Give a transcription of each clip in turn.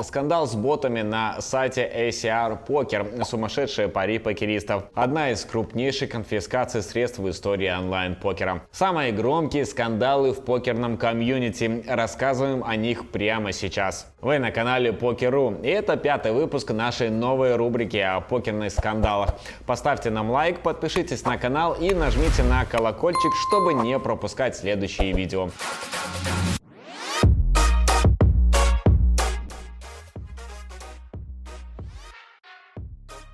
Скандал с ботами на сайте ACR Poker. Сумасшедшие пари покеристов. Одна из крупнейших конфискаций средств в истории онлайн-покера. Самые громкие скандалы в покерном комьюнити. Рассказываем о них прямо сейчас. Вы на канале Poker.ru, и это 5-й выпуск нашей новой рубрики о покерных скандалах. Поставьте нам лайк, подпишитесь на канал и нажмите на колокольчик, чтобы не пропускать следующие видео.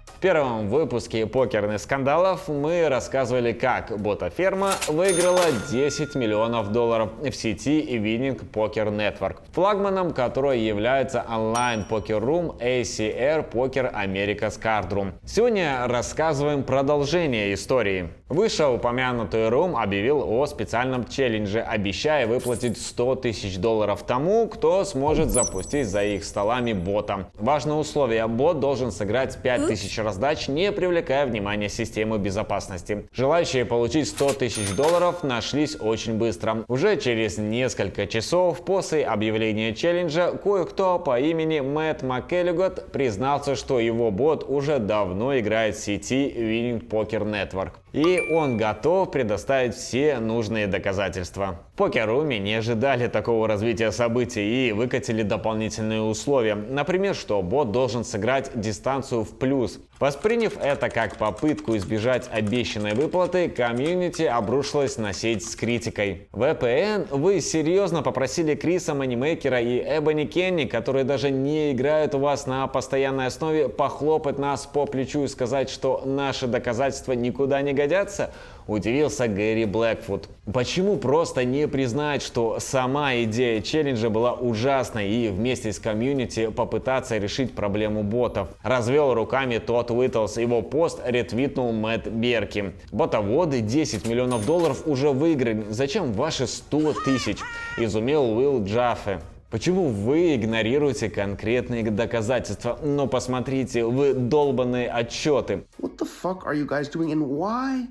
В первом выпуске покерных скандалов мы рассказывали, как бота-ферма выиграла $10 миллионов в сети Winning Poker Network, флагманом которой является онлайн-покер-рум ACR Poker America's Card Room. Сегодня рассказываем продолжение истории. Вышеупомянутый рум объявил о специальном челлендже, обещая выплатить $100 тысяч тому, кто сможет запустить за их столами бота. Важное условие: бот должен сыграть 5000 раздач, не привлекая внимания системы безопасности. Желающие получить $100 тысяч нашлись очень быстро. Уже через несколько часов после объявления челленджа кое-кто по имени Мэтт МакКеллигот признался, что его бот уже давно играет в сети Winning Poker Network. И он готов предоставить все нужные доказательства. В покер-руме не ожидали такого развития событий и выкатили дополнительные условия. Например, что бот должен сыграть дистанцию в плюс. Восприняв это как попытку избежать обещанной выплаты, комьюнити обрушилось на сеть с критикой. VPN, вы серьезно попросили Криса Манимейкера и Эбони Кенни, которые даже не играют у вас на постоянной основе, похлопать нас по плечу и сказать, что наши доказательства никуда не годятся? Удивился Гэри Блэквуд. Почему просто не признать, что сама идея челленджа была ужасной и вместе с комьюнити попытаться решить проблему ботов? Развел руками Тодд Уиттлс, его пост ретвитнул Мэтт Берки. Ботоводы $10 миллионов уже выиграли, зачем ваши 100 тысяч? Изумил Уилл Джаффе. Почему вы игнорируете конкретные доказательства? Но посмотрите, вы долбанные отчеты. What the fuck are you guys doing, and why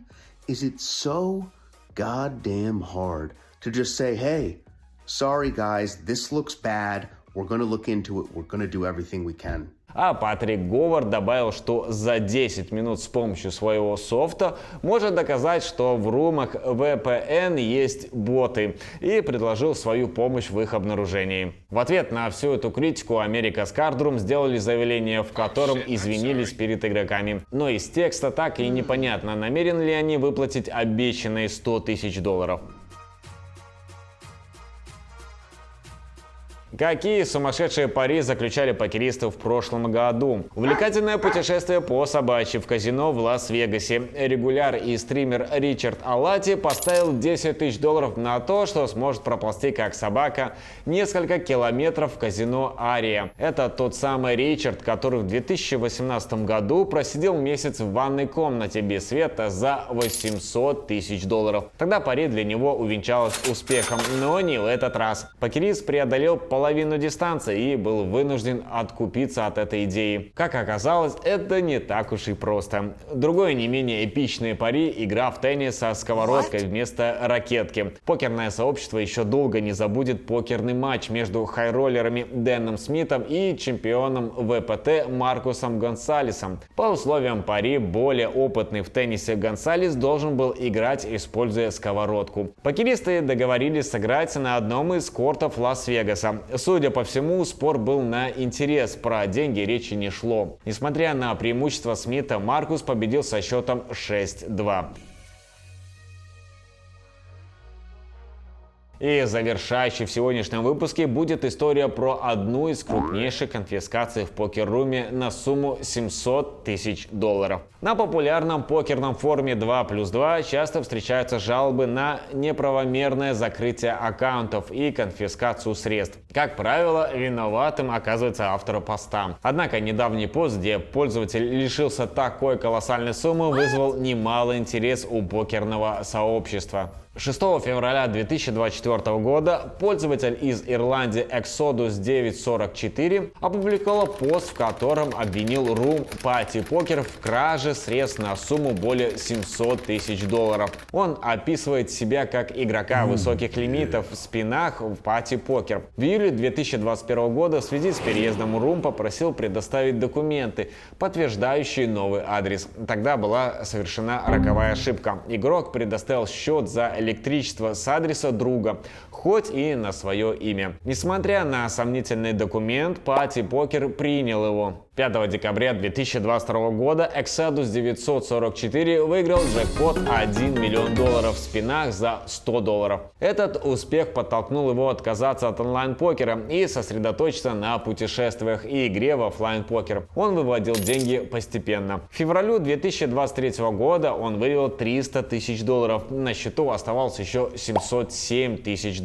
is it so goddamn hard to just say, hey, sorry guys, this looks bad, we're gonna look into it, we're gonna do everything we can. А Патрик Говард добавил, что за 10 минут с помощью своего софта может доказать, что в румах VPN есть боты, и предложил свою помощь в их обнаружении. В ответ на всю эту критику America's Card Room сделали заявление, в котором извинились перед игроками. Но из текста так и непонятно, намерены ли они выплатить обещанные $100 тысяч. Какие сумасшедшие пари заключали покеристы в прошлом году? Увлекательное путешествие по собачьи в казино в Лас-Вегасе. Регуляр и стример Ричард Алати поставил $10 тысяч на то, что сможет проползти как собака несколько километров в казино Ария. Это тот самый Ричард, который в 2018 году просидел месяц в ванной комнате без света за $800 тысяч. Тогда пари для него увенчалось успехом, но не в этот раз. Покерист преодолел половину дистанции и был вынужден откупиться от этой идеи. Как оказалось, это не так уж и просто. Другое не менее эпичное пари — игра в теннис со сковородкой вместо ракетки. Покерное сообщество еще долго не забудет покерный матч между хайроллерами Дэном Смитом и чемпионом ВПТ Маркусом Гонсалесом. По условиям пари, более опытный в теннисе Гонсалес должен был играть, используя сковородку. Покеристы договорились сыграть на одном из кортов Лас-Вегаса. Судя по всему, спор был на интерес, про деньги речи не шло. Несмотря на преимущество Смита, Маркус победил со счетом 6-2. И завершающей в сегодняшнем выпуске будет история про одну из крупнейших конфискаций в покер-руме на сумму $700 тысяч. На популярном покерном форуме 2+2 часто встречаются жалобы на неправомерное закрытие аккаунтов и конфискацию средств. Как правило, виноватым оказывается автор поста. Однако недавний пост, где пользователь лишился такой колоссальной суммы, вызвал немалый интерес у покерного сообщества. 6 февраля 2024 года пользователь из Ирландии Exodus 944 опубликовал пост, в котором обвинил рум Party Poker в краже средств на сумму более $700 тысяч. Он описывает себя как игрока высоких лимитов в спинах в Party Poker. В июле июле 2021 года в связи с переездом Рум попросил предоставить документы, подтверждающие новый адрес. Тогда была совершена роковая ошибка. Игрок предоставил счет за электричество с адреса друга, хоть и на свое имя. Несмотря на сомнительный документ, Party Poker принял его. 5 декабря 2022 года Exodus 944 выиграл джекпот $1 миллион в спинах за $100. Этот успех подтолкнул его отказаться от онлайн-покера и сосредоточиться на путешествиях и игре в офлайн-покер. Он выводил деньги постепенно. К февралю 2023 года он вывел $300 тысяч. На счету оставалось еще $707 тысяч.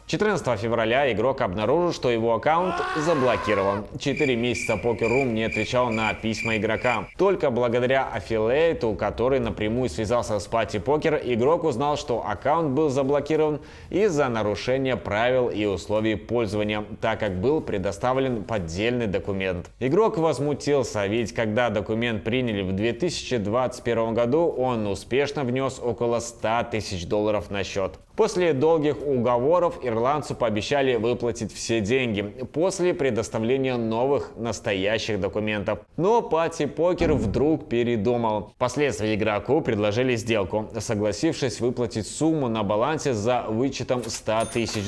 14 февраля игрок обнаружил, что его аккаунт заблокирован. 4 месяца Poker.ru не отвечал на письма игрока. Только благодаря аффилиейту, который напрямую связался с Party Poker, игрок узнал, что аккаунт был заблокирован из-за нарушения правил и условий пользования, так как был предоставлен поддельный документ. Игрок возмутился, ведь когда документ приняли в 2021 году, он успешно внес около $100 тысяч на счет. После долгих уговоров ирландцу пообещали выплатить все деньги после предоставления новых настоящих документов. Но Party Poker вдруг передумал. Впоследствии игроку предложили сделку, согласившись выплатить сумму на балансе за вычетом $100 тысяч.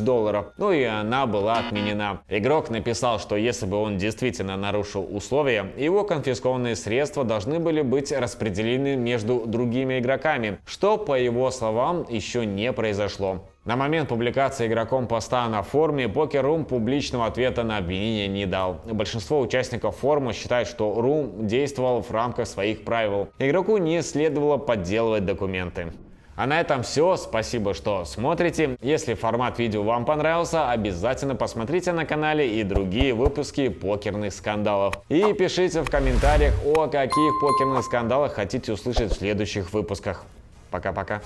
Ну и она была отменена. Игрок написал, что если бы он действительно нарушил условия, его конфискованные средства должны были быть распределены между другими игроками, что, по его словам, еще не произошло. На момент публикации игроком поста на форуме Poker.ru публичного ответа на обвинение не дал. Большинство участников форума считают, что Рум действовал в рамках своих правил. Игроку не следовало подделывать документы. А на этом все. Спасибо, что смотрите. Если формат видео вам понравился, обязательно посмотрите на канале и другие выпуски покерных скандалов. И пишите в комментариях, о каких покерных скандалах хотите услышать в следующих выпусках. Пока-пока.